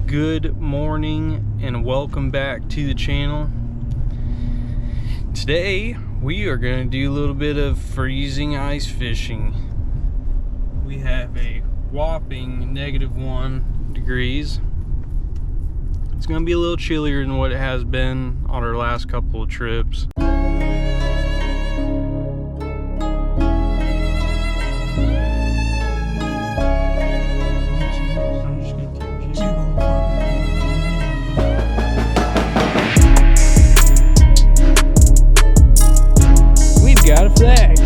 Good morning and welcome back to the channel. Today we are going to do a little bit of freezing ice fishing. We have a whopping -1 degrees. It's going to be a little chillier than what it has been on our last couple of trips. Got a flag.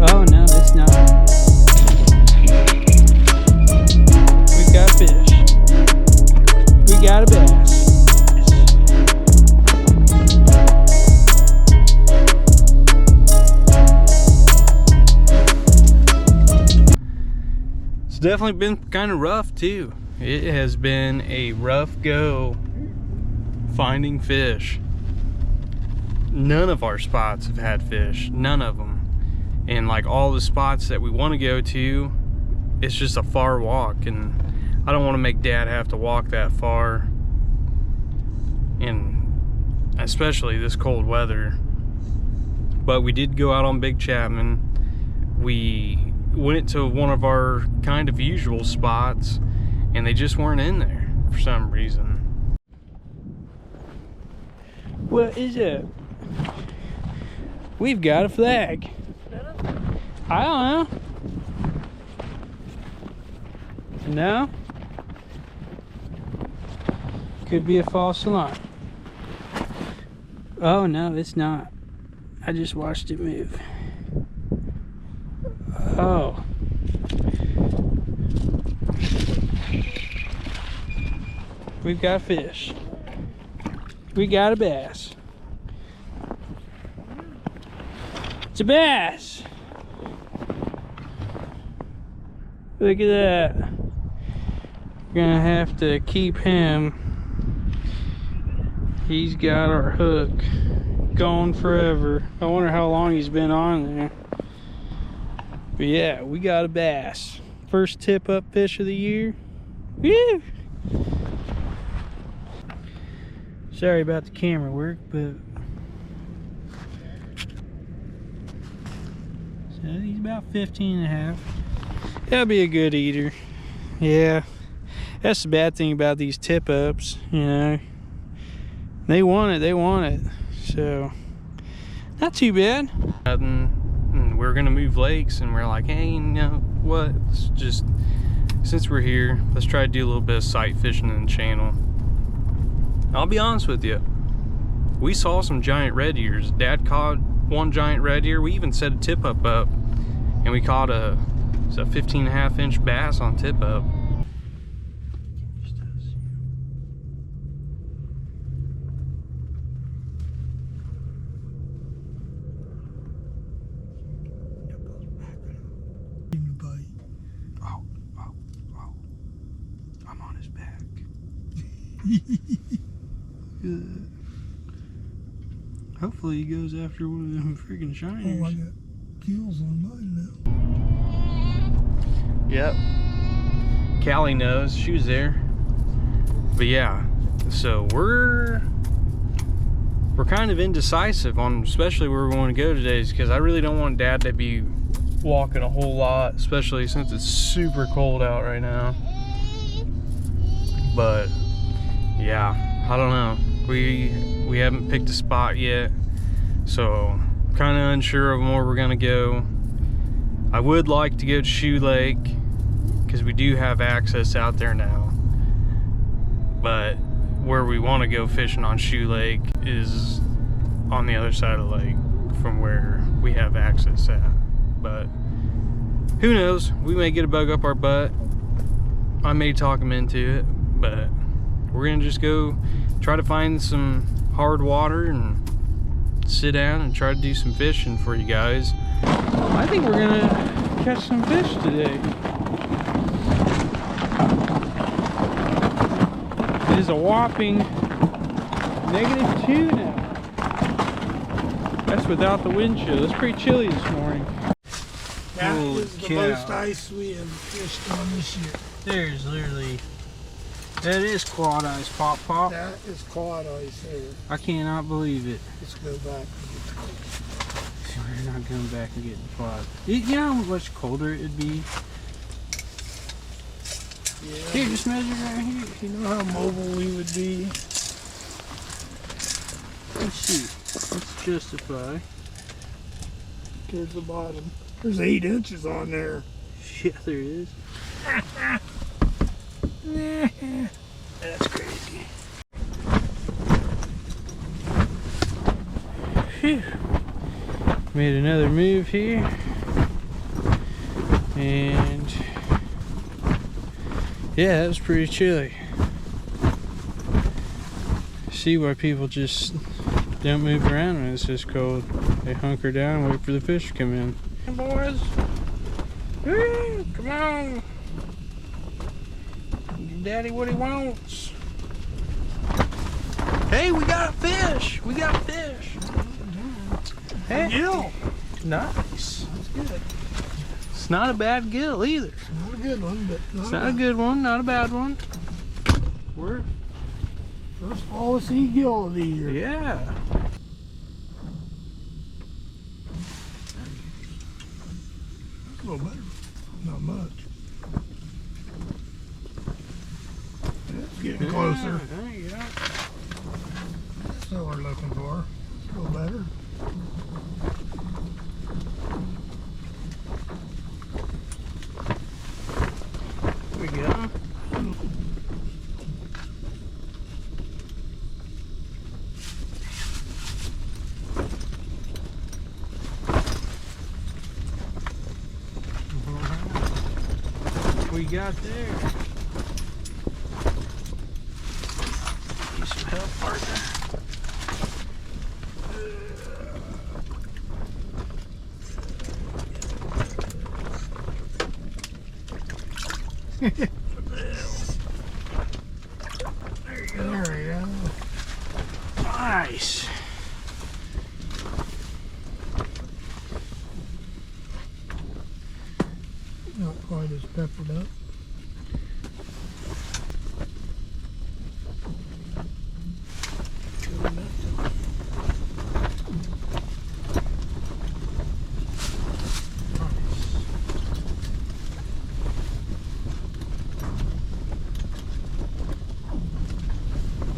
Oh no, it's not. We got fish. We got a bass. It's definitely been kind of rough too. It has been a rough go finding fish. None of our spots have had fish, none of them. And like all the spots that we want to go to, it's just a far walk, and I don't want to make Dad have to walk that far, and especially this cold weather. But we did go out on Big Chapman. We went to one of our kind of usual spots, and they just weren't in there for some reason. What is it? We've got a flag. I don't know. No? Could be a false alarm. Oh no, it's not. I just watched it move. Oh. We've got fish. We got a bass. It's a bass. Look at that. We're gonna have to keep him. He's got our hook going forever. I wonder how long he's been on there. But yeah, we got a bass. First tip up fish of the year. Woo! Sorry about the camera work, but so he's about 15.5. That'll be a good eater. Yeah, that's the bad thing about these tip ups, you know. They want it, so not too bad. And we're gonna move lakes, and we're like, hey, you know what? Let's just, since we're here, let's try to do a little bit of sight fishing in the channel. I'll be honest with you, we saw some giant red ears. Dad caught one giant red ear. We even set a tip up, and we caught a 15.5-inch bass on tip up. Oh, I'm on his back. Hopefully he goes after one of them freaking shiners. Oh, I got kills on mine now. Yep. Callie knows. She was there. But yeah, so we're kind of indecisive on especially where we want to go today, because I really don't want Dad to be walking a whole lot, especially since it's super cold out right now. But yeah, I don't know. We haven't picked a spot yet, so kind of unsure of where we're gonna go. I would like to go to Shoe Lake because we do have access out there now, but where we want to go fishing on Shoe Lake is on the other side of the lake from where we have access at. But who knows, we may get a bug up our butt. I may talk him into it, but we're gonna just go try to find some hard water and sit down and try to do some fishing for you guys. I think we're gonna catch some fish today. It is a whopping -2 now. That's without the wind chill. It's pretty chilly this morning. Holy the most ice we have fished on this year. There's literally, that is quad ice, Pop. That is quad ice there. I cannot believe it. Let's go back. We're not going back and getting quad. You know how much colder it'd be? Yeah. Here, just measure right here. You know how mobile we would be? Let's see. Let's justify. Here's the bottom. There's 8 inches on there. Yeah, there is. That's crazy. Phew. Made another move here. And yeah, that was pretty chilly. See why people just don't move around when it's this cold. They hunker down and wait for the fish to come in. Hey boys, woo, come on. Give Daddy what he wants. Hey, we got a fish. We got a fish. Hey, gill. Nice. That's good. It's not a bad gill either. It's not a good one, but It's not a good one, not a bad one. We're first Wawasee gill of the year. yeah. A little better. Not much. It's getting closer. There you go. That's what we're looking for. A little better. There we go. We got there. Need some help, partner. There we go. Nice. Not quite as peppered up.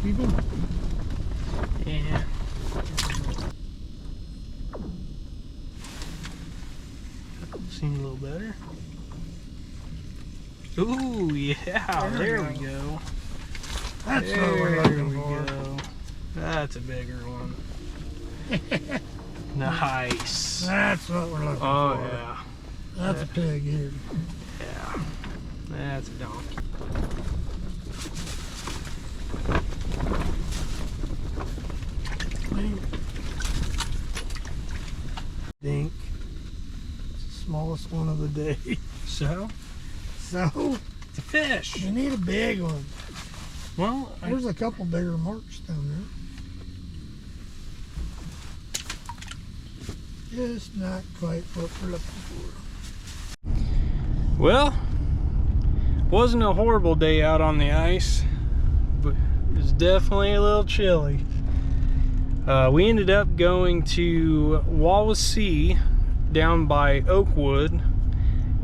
Even? Yeah. Seem a little better. Ooh, yeah, there we go. That's what There we're looking we for. go. That's a bigger one. Nice. That's what we're looking Oh, for. yeah. That's a pig here. Yeah. That's a donkey. Dink. It's the smallest one of the day. So, So, it's a fish. you need a big one. Well, There's a couple bigger marks down there. Just not quite what we're looking for. well, wasn't a horrible day out on the ice, but it was definitely a little chilly. We ended up going to Wawasee down by Oakwood,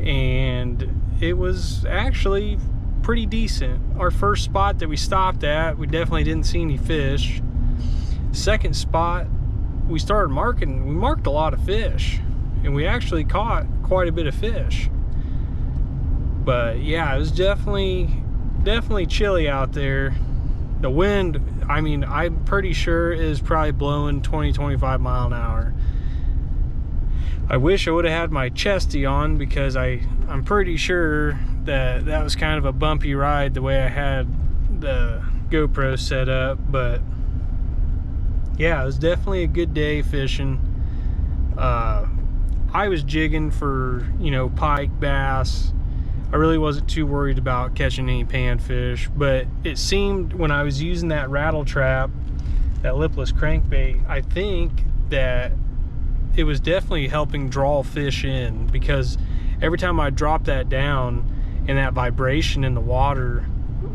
and it was actually pretty decent. Our first spot that we stopped at, we definitely didn't see any fish. Second spot, we started marking. We marked a lot of fish, and we actually caught quite a bit of fish. But yeah, it was definitely chilly out there. The wind, I mean, I'm pretty sure is probably blowing 20-25 mile an hour. I wish I would have had my chesty on, because I'm pretty sure that was kind of a bumpy ride the way I had the GoPro set up. But yeah, it was definitely a good day fishing. I was jigging for, you know, pike, bass. I really wasn't too worried about catching any panfish, but it seemed when I was using that rattle trap, that lipless crankbait, I think that it was definitely helping draw fish in, because every time I dropped that down and that vibration in the water,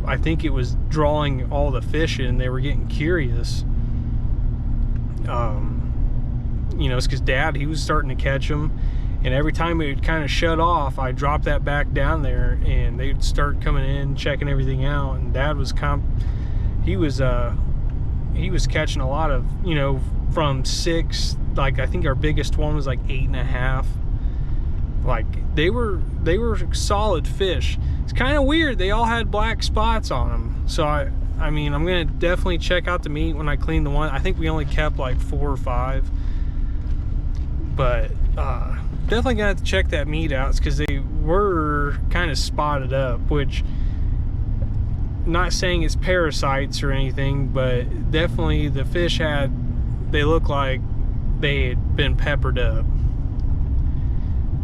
I think it was drawing all the fish in. They were getting curious. You know, it's because Dad, he was starting to catch them, and every time it would kind of shut off, I dropped that back down there and they'd start coming in, checking everything out. And Dad was he was catching a lot of, you know, from 6, like I think our biggest one was like 8.5. Like they were solid fish. It's kind of weird, they all had black spots on them. So I mean, I'm gonna definitely check out the meat when I clean the one. I think we only kept like 4 or 5, but definitely gonna have to check that meat out because they were kind of spotted up, which, not saying it's parasites or anything, but definitely the fish they look like they had been peppered up.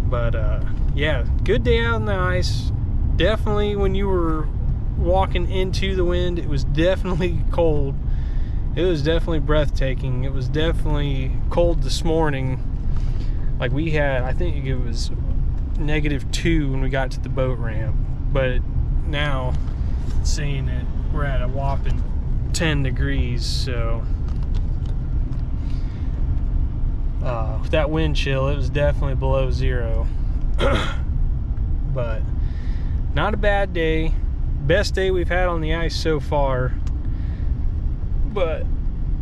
But yeah, good day out on the ice. Definitely when you were walking into the wind, it was definitely cold. It was definitely breathtaking. It was definitely cold this morning. Like we had, I think it was -2 when we got to the boat ramp, but now it's saying that we're at a whopping 10 degrees. So with that wind chill, it was definitely below 0. But not a bad day. Best day we've had on the ice so far. But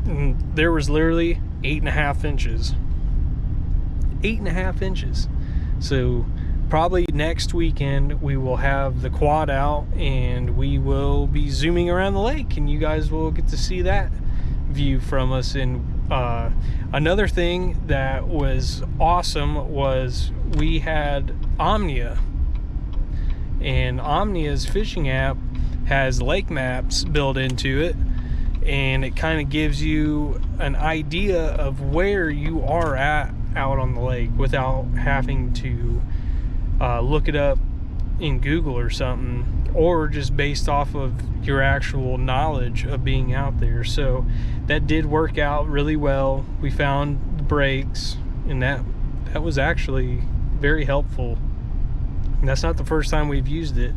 there was literally 8.5 inches. 8.5 inches. So probably next weekend we will have the quad out and we will be zooming around the lake, and you guys will get to see that view from us. And another thing that was awesome was we had Omnia, and Omnia's fishing app has lake maps built into it, and it kind of gives you an idea of where you are at out on the lake without having to look it up in Google or something, or just based off of your actual knowledge of being out there. So that did work out really well. We found the breaks, and that was actually very helpful. And that's not the first time we've used it.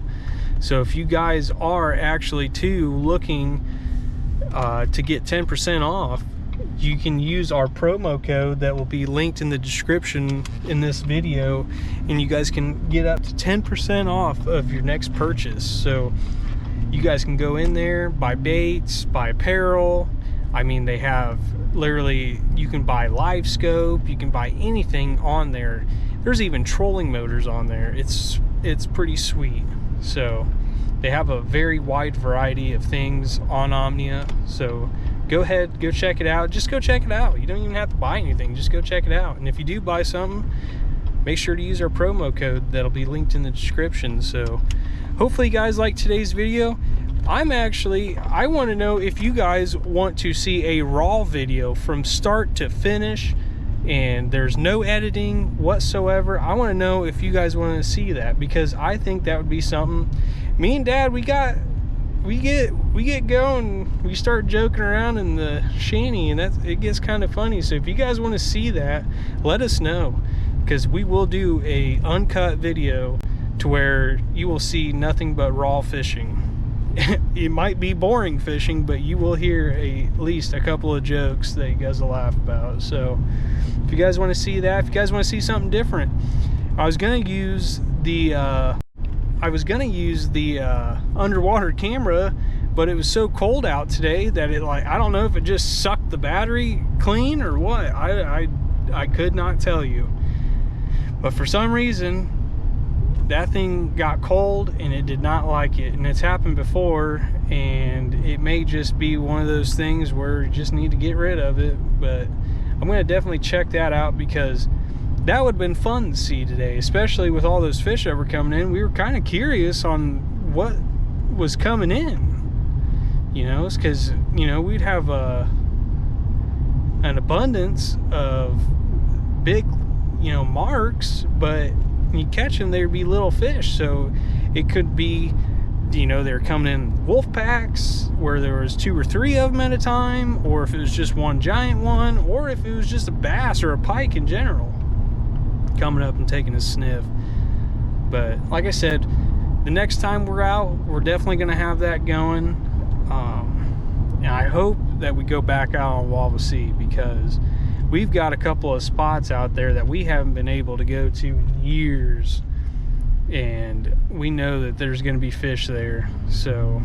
So if you guys are actually too looking to get 10% off, you can use our promo code that will be linked in the description in this video, and you guys can get up to 10% off of your next purchase. So you guys can go in there, buy baits, buy apparel. I mean, they have literally, you can buy live scope, you can buy anything on there. There's even trolling motors on there. It's pretty sweet. So they have a very wide variety of things on Omnia. So go ahead, go check it out. Just go check it out. You don't even have to buy anything. Just go check it out. And if you do buy something, make sure to use our promo code that'll be linked in the description. So hopefully you guys like today's video. I want to know if you guys want to see a raw video from start to finish and there's no editing whatsoever. I want to know if you guys want to see that, because I think that would be something. Me and Dad, we get going, we start joking around in the shanty, and it gets kind of funny. So if you guys want to see that, let us know, because we will do a uncut video to where you will see nothing but raw fishing. It might be boring fishing, but you will hear at least a couple of jokes that you guys will laugh about. So if you guys want to see that, if you guys want to see something different, I was gonna use the underwater camera, but it was so cold out today that it, like, I don't know if it just sucked the battery clean or what. I could not tell you, but for some reason that thing got cold and it did not like it. And it's happened before, and it may just be one of those things where you just need to get rid of it. But I'm going to definitely check that out, because that would have been fun to see today, especially with all those fish that were coming in. We were kind of curious on what was coming in, you know, because, you know, we'd have an abundance of big, you know, marks, but you catch them, there'd be little fish. So it could be, you know, they're coming in wolf packs where there was 2 or 3 of them at a time, or if it was just one giant one, or if it was just a bass or a pike in general coming up and taking a sniff. But like I said, the next time we're out, we're definitely going to have that going. And I hope that we go back out on Wawasee, because we've got a couple of spots out there that we haven't been able to go to in years, and we know that there's going to be fish there. So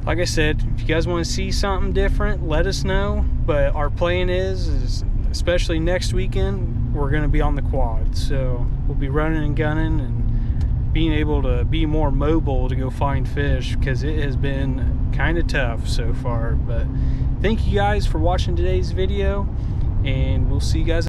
like I said, if you guys want to see something different, let us know. But our plan is especially next weekend, we're going to be on the quad, so we'll be running and gunning and being able to be more mobile to go find fish, because it has been kind of tough so far. But thank you guys for watching today's video, and we'll see you guys